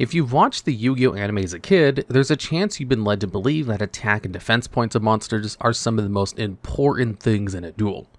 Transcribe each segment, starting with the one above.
If you've watched the Yu-Gi-Oh anime as a kid, there's a chance you've been led to believe that attack and defense points of monsters are some of the most important things in a duel.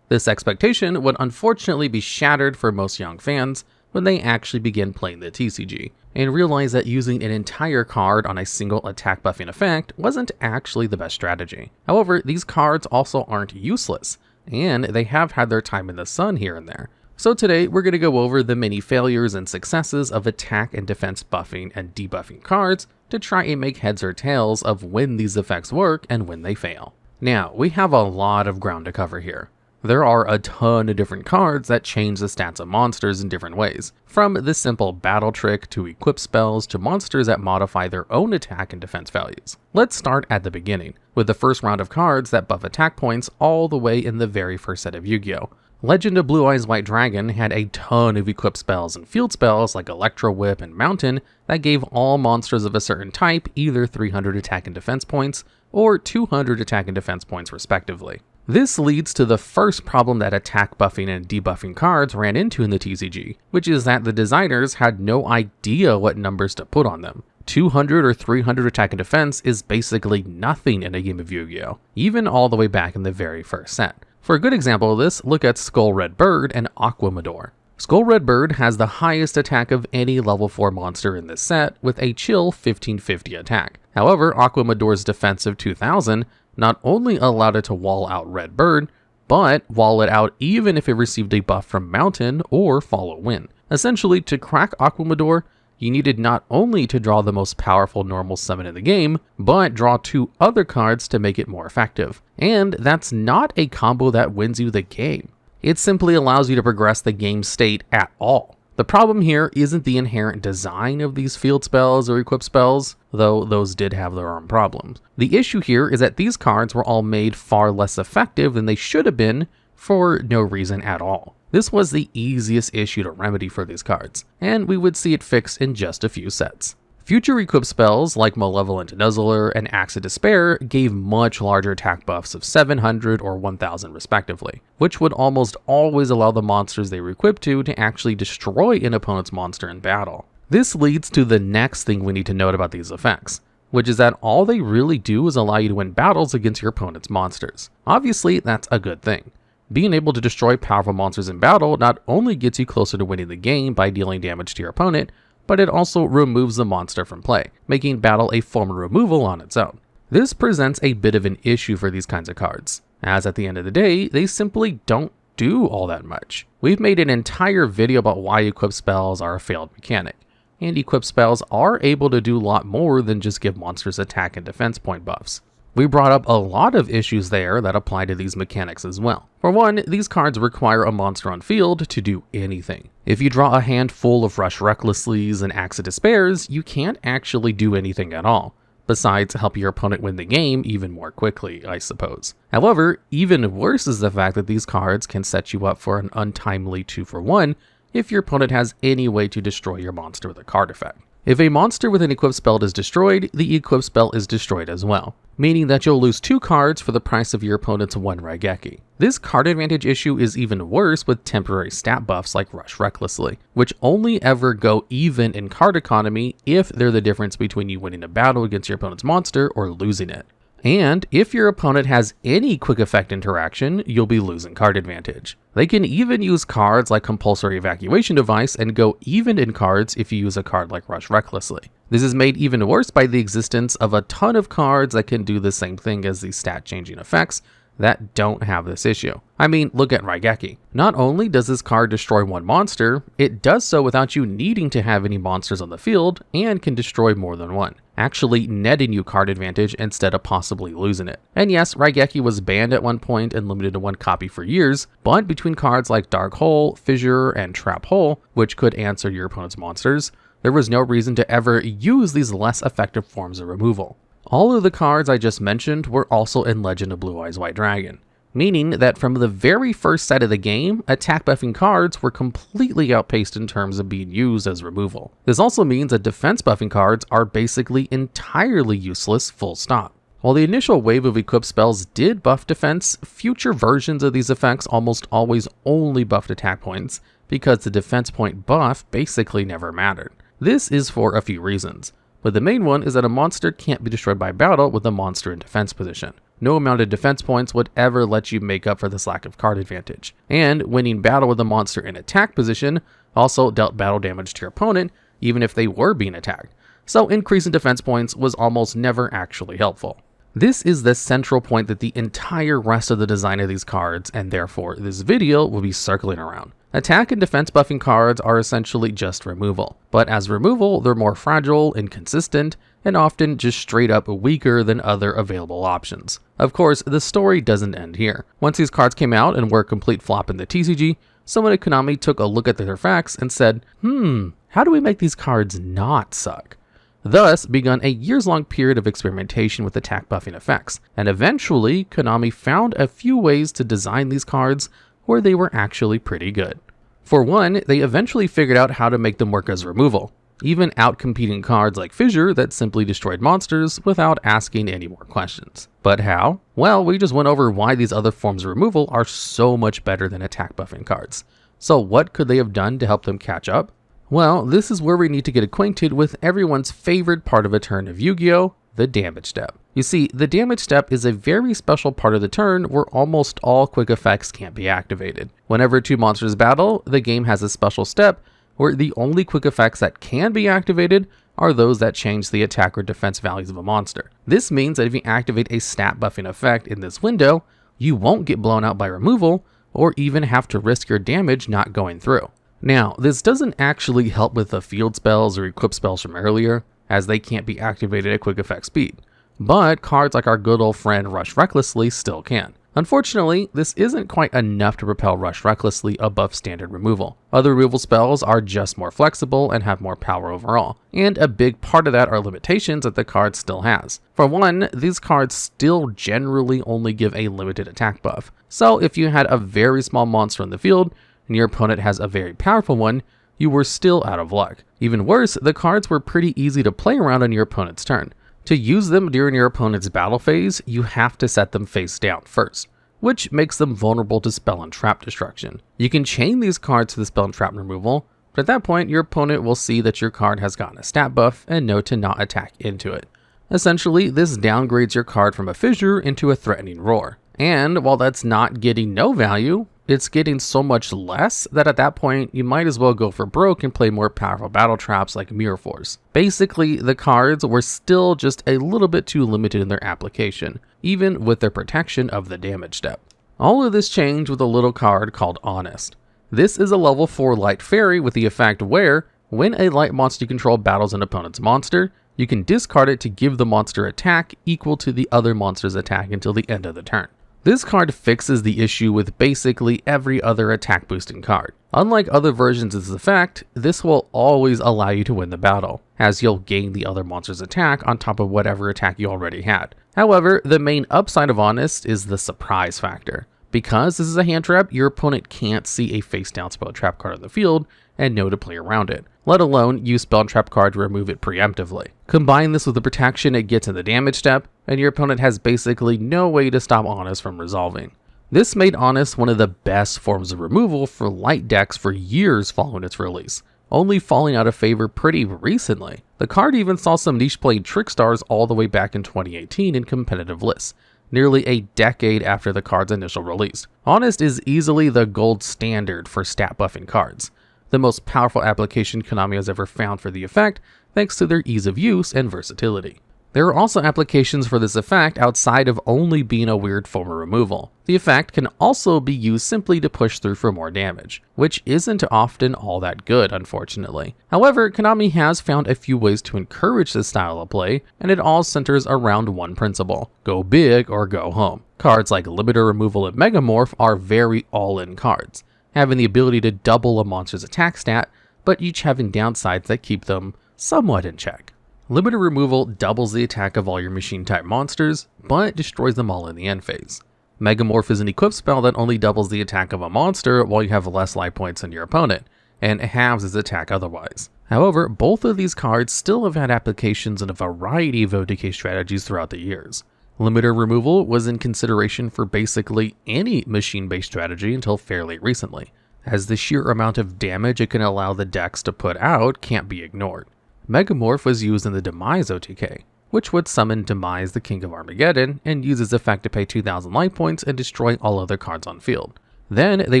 This expectation would unfortunately be shattered for most young fans when they actually begin playing the TCG, and realize that using an entire card on a single attack buffing effect wasn't actually the best strategy. However, these cards also aren't useless, and they have had their time in the sun here and there. So today, we're going to go over the many failures and successes of attack and defense buffing and debuffing cards to try and make heads or tails of when these effects work and when they fail. Now, we have a lot of ground to cover here. There are a ton of different cards that change the stats of monsters in different ways, from the simple battle trick to equip spells to monsters that modify their own attack and defense values. Let's start at the beginning, with the first round of cards that buff attack points all the way in the very first set of Yugioh. Legend of Blue Eyes White Dragon had a ton of equip spells and field spells like Electro Whip and Mountain that gave all monsters of a certain type either 300 attack and defense points or 200 attack and defense points respectively. This leads to the first problem that attack buffing and debuffing cards ran into in the TCG, which is that the designers had no idea what numbers to put on them. 200 or 300 attack and defense is basically nothing in a game of Yu-Gi-Oh, even all the way back in the very first set. For a good example of this, look at Skull Red Bird and Aquamador. Skull Red Bird has the highest attack of any level 4 monster in this set with a chill 1550 attack. However, Aquamador's defensive 2000 not only allowed it to wall out Red Bird, but wall it out even if it received a buff from Mountain or Follow Wind. Essentially, to crack Aquamador, you needed not only to draw the most powerful normal summon in the game, but draw 2 other cards to make it more effective. And that's not a combo that wins you the game. It simply allows you to progress the game state at all. The problem here isn't the inherent design of these field spells or equip spells, though those did have their own problems. The issue here is that these cards were all made far less effective than they should have been for no reason at all. This was the easiest issue to remedy for these cards, and we would see it fixed in just a few sets. Future equip spells like Malevolent Nuzzler and Axe of Despair gave much larger attack buffs of 700 or 1000 respectively, which would almost always allow the monsters they were equipped to actually destroy an opponent's monster in battle. This leads to the next thing we need to note about these effects, which is that all they really do is allow you to win battles against your opponent's monsters. Obviously, that's a good thing. Being able to destroy powerful monsters in battle not only gets you closer to winning the game by dealing damage to your opponent, but it also removes the monster from play, making battle a form of removal on its own. This presents a bit of an issue for these kinds of cards, as at the end of the day, they simply don't do all that much. We've made an entire video about why equip spells are a failed mechanic, and equip spells are able to do a lot more than just give monsters attack and defense point buffs. We brought up a lot of issues there that apply to these mechanics as well. For one, these cards require a monster on field to do anything. If you draw a hand full of Rush Recklessly's and Axe of Despairs, you can't actually do anything at all, besides help your opponent win the game even more quickly, I suppose. However, even worse is the fact that these cards can set you up for an untimely 2-for-1 if your opponent has any way to destroy your monster with a card effect. If a monster with an equip spell is destroyed, the equip spell is destroyed as well, meaning that you'll lose 2 cards for the price of your opponent's 1 Raigeki. This card advantage issue is even worse with temporary stat buffs like Rush Recklessly, which only ever go even in card economy if they're the difference between you winning a battle against your opponent's monster or losing it. And if your opponent has any quick effect interaction, you'll be losing card advantage. They can even use cards like Compulsory Evacuation Device and go even in cards if you use a card like Rush Recklessly. This is made even worse by the existence of a ton of cards that can do the same thing as these stat changing effects that don't have this issue. I mean, look at Raigeki. Not only does this card destroy 1 monster, it does so without you needing to have any monsters on the field and can destroy more than 1, actually netting you card advantage instead of possibly losing it. And yes, Raigeki was banned at one point and limited to 1 copy for years, but between cards like Dark Hole, Fissure, and Trap Hole, which could answer your opponent's monsters, there was no reason to ever use these less effective forms of removal. All of the cards I just mentioned were also in Legend of Blue Eyes White Dragon, meaning that from the very first set of the game, attack buffing cards were completely outpaced in terms of being used as removal. This also means that defense buffing cards are basically entirely useless, full stop. While the initial wave of equipped spells did buff defense, future versions of these effects almost always only buffed attack points, because the defense point buff basically never mattered. This is for a few reasons, but the main one is that a monster can't be destroyed by battle with a monster in defense position. No amount of defense points would ever let you make up for this lack of card advantage, and winning battle with a monster in attack position also dealt battle damage to your opponent even if they were being attacked, so increasing defense points was almost never actually helpful. This is the central point that the entire rest of the design of these cards, and therefore this video, will be circling around. Attack and defense buffing cards are essentially just removal, but as removal, they're more fragile, inconsistent, and often just straight up weaker than other available options. Of course, the story doesn't end here. Once these cards came out and were a complete flop in the TCG, someone at Konami took a look at their facts and said, how do we make these cards not suck? Thus begun a years-long period of experimentation with attack buffing effects, and eventually Konami found a few ways to design these cards where they were actually pretty good. For one, they eventually figured out how to make them work as removal, even outcompeting cards like Fissure that simply destroyed monsters without asking any more questions. But how? Well, we just went over why these other forms of removal are so much better than attack buffing cards. So what could they have done to help them catch up? Well, this is where we need to get acquainted with everyone's favorite part of a turn of Yu-Gi-Oh!, the damage step. You see, the damage step is a very special part of the turn where almost all quick effects can't be activated. Whenever two monsters battle, the game has a special step where the only quick effects that can be activated are those that change the attack or defense values of a monster. This means that if you activate a stat buffing effect in this window, you won't get blown out by removal or even have to risk your damage not going through. Now, this doesn't actually help with the field spells or equip spells from earlier, as they can't be activated at quick effect speed, but cards like our good old friend Rush Recklessly still can. Unfortunately, this isn't quite enough to propel Rush Recklessly above standard removal. Other removal spells are just more flexible and have more power overall, and a big part of that are limitations that the card still has. For one, these cards still generally only give a limited attack buff, so if you had a very small monster in the field, and your opponent has a very powerful one, you were still out of luck. Even worse, the cards were pretty easy to play around on your opponent's turn. To use them during your opponent's battle phase, you have to set them face down first, which makes them vulnerable to spell and trap destruction. You can chain these cards to the spell and trap removal, but at that point your opponent will see that your card has gotten a stat buff and know to not attack into it. Essentially, this downgrades your card from a Fissure into a threatening Roar. And while that's not getting no value, it's getting so much less that at that point you might as well go for broke and play more powerful battle traps like Mirror Force. Basically, the cards were still just a little bit too limited in their application, even with their protection of the damage step. All of this changed with a little card called Honest. This is a level 4 light fairy with the effect where, when a light monster you control battles an opponent's monster, you can discard it to give the monster attack equal to the other monster's attack until the end of the turn. This card fixes the issue with basically every other attack boosting card. Unlike other versions of this effect, this will always allow you to win the battle, as you'll gain the other monster's attack on top of whatever attack you already had. However, the main upside of Honest is the surprise factor. Because this is a hand trap, your opponent can't see a face down spell trap card on the field and know to play around it, let alone use spell trap card to remove it preemptively. Combine this with the protection it gets in the damage step, and your opponent has basically no way to stop Honest from resolving. This made Honest one of the best forms of removal for light decks for years following its release, only falling out of favor pretty recently. The card even saw some niche playing Trick Stars all the way back in 2018 in competitive lists, nearly a decade after the card's initial release. Honest is easily the gold standard for stat buffing cards, the most powerful application Konami has ever found for the effect, thanks to their ease of use and versatility. There are also applications for this effect outside of only being a weird form of removal. The effect can also be used simply to push through for more damage, which isn't often all that good, unfortunately. However, Konami has found a few ways to encourage this style of play, and it all centers around one principle: go big or go home. Cards like Limiter Removal and Megamorph are very all-in cards, having the ability to double a monster's attack stat, but each having downsides that keep them somewhat in check. Limiter Removal doubles the attack of all your machine-type monsters, but destroys them all in the end phase. Megamorph is an equip spell that only doubles the attack of a monster while you have less life points than your opponent, and halves its attack otherwise. However, both of these cards still have had applications in a variety of OTK strategies throughout the years. Limiter Removal was in consideration for basically any machine-based strategy until fairly recently. as the sheer amount of damage it can allow the decks to put out can't be ignored. Megamorph was used in the Demise OTK, which would summon Demise the King of Armageddon and use its effect to pay 2,000 life points and destroy all other cards on field. Then they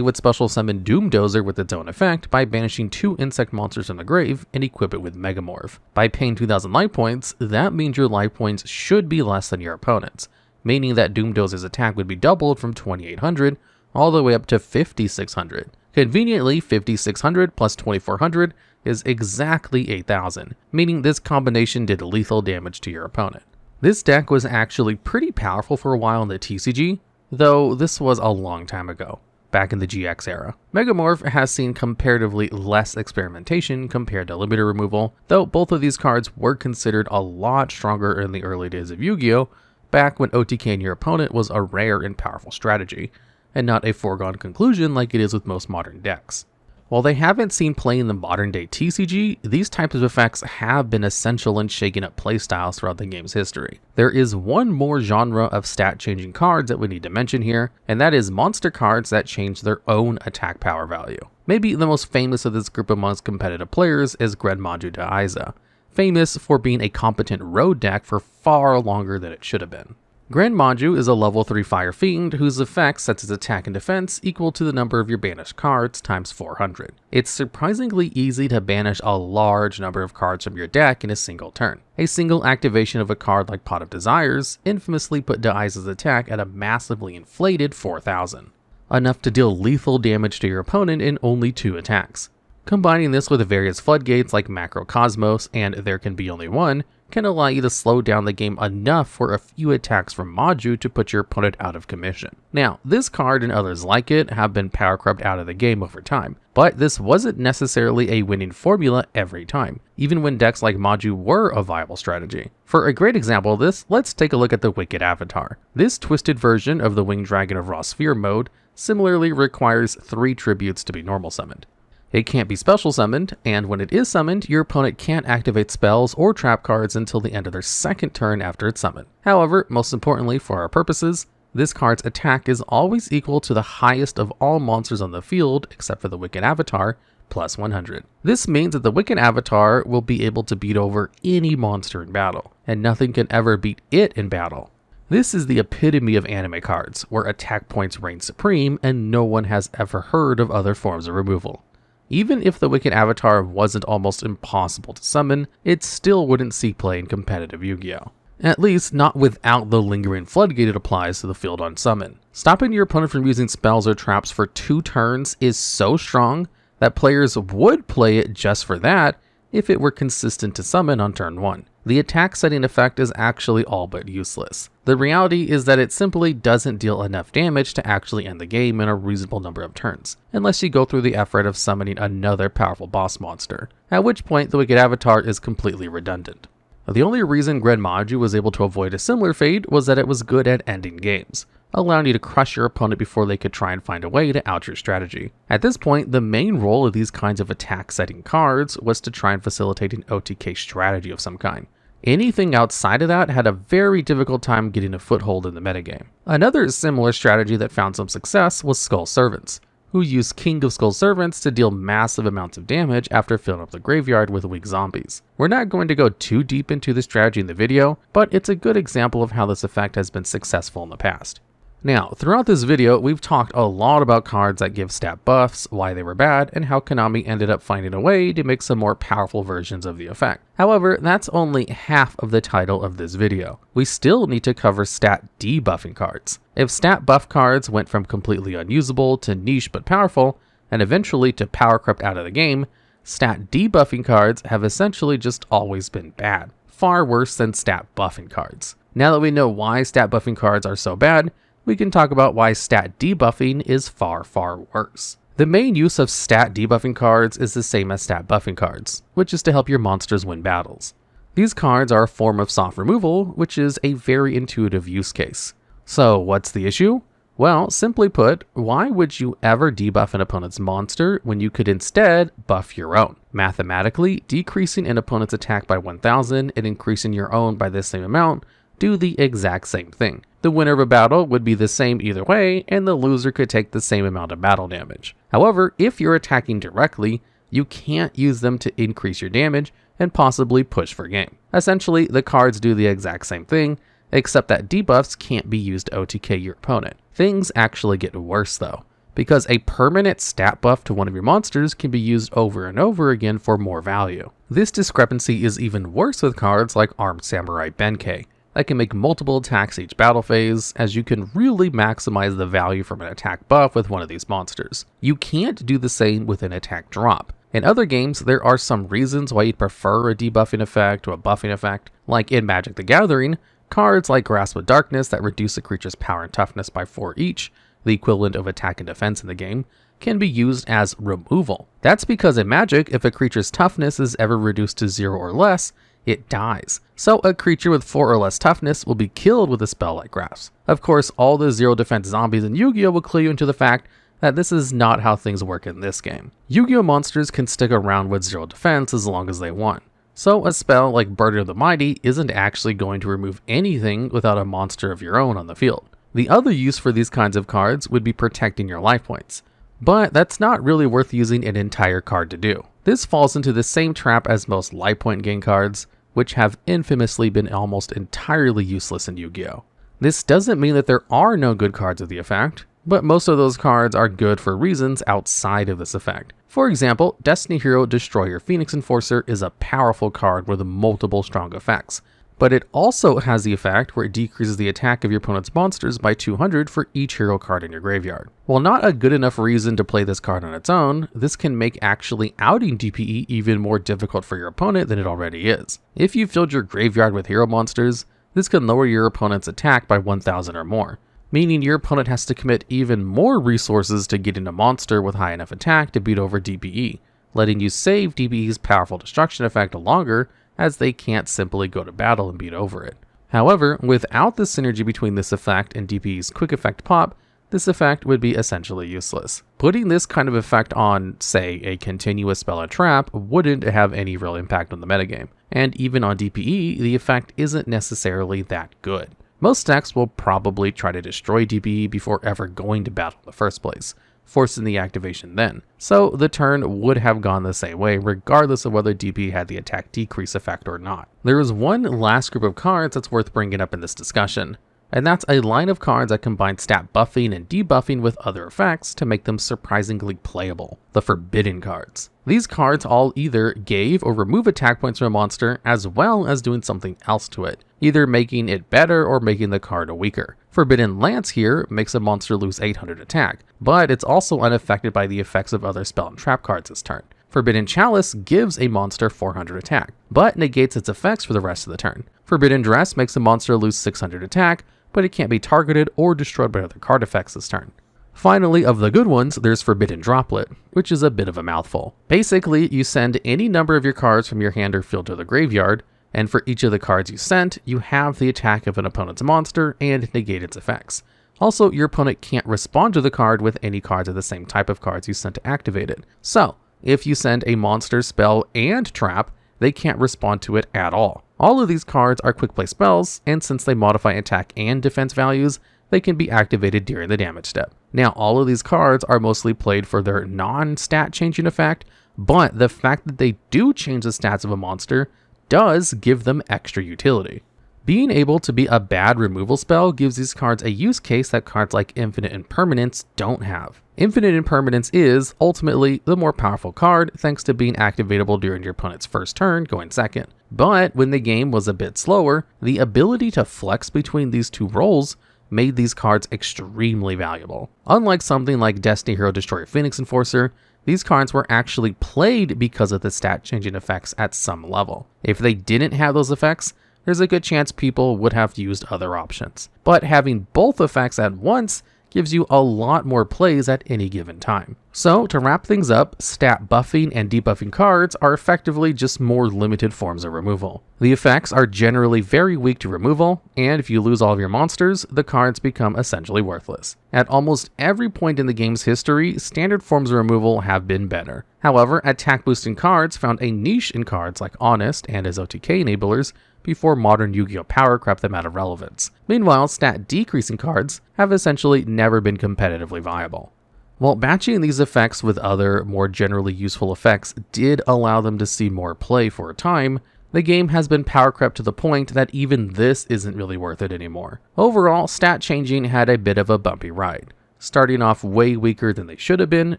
would special summon Doomdozer with its own effect by banishing 2 insect monsters from the grave and equip it with Megamorph. By paying 2,000 life points, that means your life points should be less than your opponent's, meaning that Doomdozer's attack would be doubled from 2,800 all the way up to 5,600. Conveniently, 5,600 plus 2,400 is exactly 8,000, meaning this combination did lethal damage to your opponent. This deck was actually pretty powerful for a while in the TCG, though this was a long time ago, back in the GX era. Megamorph has seen comparatively less experimentation compared to limiter removal, though both of these cards were considered a lot stronger in the early days of Yu-Gi-Oh!, back when OTKing your opponent was a rare and powerful strategy, and not a foregone conclusion like it is with most modern decks. While they haven't seen play in the modern day TCG, these types of effects have been essential in shaking up playstyles throughout the game's history. There is one more genre of stat changing cards that we need to mention here, and that is monster cards that change their own attack power value. Maybe the most famous of this group amongst competitive players is Grenmaju Daiza, famous for being a competent road deck for far longer than it should have been. Grenmaju is a level 3 Fire Fiend whose effect sets its attack and defense equal to the number of your banished cards times 400. It's surprisingly easy to banish a large number of cards from your deck in a single turn. A single activation of a card like Pot of Desires infamously put Daiza's attack at a massively inflated 4,000, enough to deal lethal damage to your opponent in only 2 attacks. Combining this with various floodgates like Macrocosmos and There Can Be Only One can allow you to slow down the game enough for a few attacks from Maju to put your opponent out of commission. Now, this card and others like it have been power crept out of the game over time, but this wasn't necessarily a winning formula every time, even when decks like Maju were a viable strategy. For a great example of this, let's take a look at the Wicked Avatar. This twisted version of the Winged Dragon of Raw Sphere mode similarly requires 3 tributes to be normal summoned. It can't be special summoned, and when it is summoned, your opponent can't activate spells or trap cards until the end of their second turn after it's summoned. However, most importantly for our purposes, this card's attack is always equal to the highest of all monsters on the field, except for the Wicked Avatar, plus 100. This means that the Wicked Avatar will be able to beat over any monster in battle, and nothing can ever beat it in battle. This is the epitome of anime cards, where attack points reign supreme and no one has ever heard of other forms of removal. Even if the Wicked Avatar wasn't almost impossible to summon, it still wouldn't see play in competitive Yu-Gi-Oh! At least not without the lingering floodgate it applies to the field on summon. Stopping your opponent from using spells or traps for 2 turns is so strong that players would play it just for that if it were consistent to summon on turn 1. The attack setting effect is actually all but useless. The reality is that it simply doesn't deal enough damage to actually end the game in a reasonable number of turns, unless you go through the effort of summoning another powerful boss monster, at which point the Wicked Avatar is completely redundant. The only reason Grenmaju was able to avoid a similar fate was that it was good at ending games, allowing you to crush your opponent before they could try and find a way to out your strategy. At this point, the main role of these kinds of attack setting cards was to try and facilitate an OTK strategy of some kind. Anything outside of that had a very difficult time getting a foothold in the metagame. Another similar strategy that found some success was Skull Servants, who used King of Skull Servants to deal massive amounts of damage after filling up the graveyard with weak zombies. We're not going to go too deep into the strategy in the video, but it's a good example of how this effect has been successful in the past. Now, throughout this video, we've talked a lot about cards that give stat buffs, why they were bad, and how Konami ended up finding a way to make some more powerful versions of the effect. However, that's only half of the title of this video. We still need to cover stat debuffing cards. If stat buff cards went from completely unusable to niche but powerful, and eventually to power crept out of the game, stat debuffing cards have essentially just always been bad, far worse than stat buffing cards. Now that we know why stat buffing cards are so bad, we can talk about why stat debuffing is far, far worse. The main use of stat debuffing cards is the same as stat buffing cards, which is to help your monsters win battles. These cards are a form of soft removal, which is a very intuitive use case. So what's the issue? Well, simply put, why would you ever debuff an opponent's monster when you could instead buff your own? Mathematically, decreasing an opponent's attack by 1,000 and increasing your own by the same amount do the exact same thing. The winner of a battle would be the same either way, and the loser could take the same amount of battle damage. However, if you're attacking directly, you can't use them to increase your damage and possibly push for game. Essentially, the cards do the exact same thing, except that debuffs can't be used to OTK your opponent. Things actually get worse though, because a permanent stat buff to one of your monsters can be used over and over again for more value. This discrepancy is even worse with cards like Armed Samurai Benkei, that can make multiple attacks each battle phase, as you can really maximize the value from an attack buff with one of these monsters. You can't do the same with an attack drop. In other games, there are some reasons why you'd prefer a debuffing effect to a buffing effect, like in Magic the Gathering, cards like Grasp of Darkness that reduce a creature's power and toughness by 4 each, the equivalent of attack and defense in the game, can be used as removal. That's because in Magic, if a creature's toughness is ever reduced to 0 or less, it dies. So a creature with 4 or less toughness will be killed with a spell like Grasp. Of course, all the 0 defense zombies in Yu-Gi-Oh will clue you into the fact that this is not how things work in this game. Yu-Gi-Oh monsters can stick around with 0 defense as long as they want. So a spell like Burden of the Mighty isn't actually going to remove anything without a monster of your own on the field. The other use for these kinds of cards would be protecting your life points, but that's not really worth using an entire card to do. This falls into the same trap as most life point gain cards, which have infamously been almost entirely useless in Yu-Gi-Oh! This doesn't mean that there are no good cards with the effect, but most of those cards are good for reasons outside of this effect. For example, Destiny Hero Destroyer Phoenix Enforcer is a powerful card with multiple strong effects, but it also has the effect where it decreases the attack of your opponent's monsters by 200 for each hero card in your graveyard. While not a good enough reason to play this card on its own, this can make actually outing DPE even more difficult for your opponent than it already is. If you filled your graveyard with hero monsters, this can lower your opponent's attack by 1000 or more, meaning your opponent has to commit even more resources to getting a monster with high enough attack to beat over DPE, letting you save DPE's powerful destruction effect longer, as they can't simply go to battle and beat over it. However, without the synergy between this effect and DPE's quick effect pop, this effect would be essentially useless. Putting this kind of effect on, say, a continuous spell or trap wouldn't have any real impact on the metagame, and even on DPE, the effect isn't necessarily that good. Most decks will probably try to destroy DPE before ever going to battle in the first place, forcing the activation then. So the turn would have gone the same way regardless of whether DPE had the attack decrease effect or not. There is one last group of cards that's worth bringing up in this discussion, and that's a line of cards that combine stat buffing and debuffing with other effects to make them surprisingly playable, the Forbidden cards. These cards all either gave or remove attack points from a monster as well as doing something else to it, either making it better or making the card weaker. Forbidden Lance here makes a monster lose 800 attack, but it's also unaffected by the effects of other spell and trap cards this turn. Forbidden Chalice gives a monster 400 attack, but negates its effects for the rest of the turn. Forbidden Dress makes a monster lose 600 attack, but it can't be targeted or destroyed by other card effects this turn. Finally, of the good ones, there's Forbidden Droplet, which is a bit of a mouthful. Basically, you send any number of your cards from your hand or field to the graveyard, and for each of the cards you sent, you have the attack of an opponent's monster and negate its effects. Also, your opponent can't respond to the card with any cards of the same type of cards you sent to activate it. So, if you send a monster, spell, and trap, they can't respond to it at all. All of these cards are quick play spells, and since they modify attack and defense values, they can be activated during the damage step. Now, all of these cards are mostly played for their non-stat changing effect, but the fact that they do change the stats of a monster does give them extra utility. Being able to be a bad removal spell gives these cards a use case that cards like Infinite Impermanence don't have. Infinite Impermanence is, ultimately, the more powerful card thanks to being activatable during your opponent's first turn, going second. But when the game was a bit slower, the ability to flex between these two roles made these cards extremely valuable. Unlike something like Destiny Hero Destroyer Phoenix Enforcer, these cards were actually played because of the stat changing effects at some level. If they didn't have those effects, there's a good chance people would have used other options. But having both effects at once gives you a lot more plays at any given time. So, to wrap things up, stat buffing and debuffing cards are effectively just more limited forms of removal. The effects are generally very weak to removal, and if you lose all of your monsters, the cards become essentially worthless. At almost every point in the game's history, standard forms of removal have been better. However, attack boosting cards found a niche in cards like Honest and as OTK enablers before modern Yu-Gi-Oh! Power crept them out of relevance. Meanwhile, stat decreasing cards have essentially never been competitively viable. While batching these effects with other, more generally useful effects did allow them to see more play for a time, the game has been power crept to the point that even this isn't really worth it anymore. Overall, stat changing had a bit of a bumpy ride, starting off way weaker than they should have been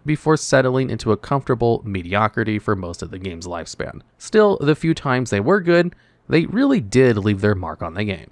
before settling into a comfortable mediocrity for most of the game's lifespan. Still, the few times they were good, they really did leave their mark on the game.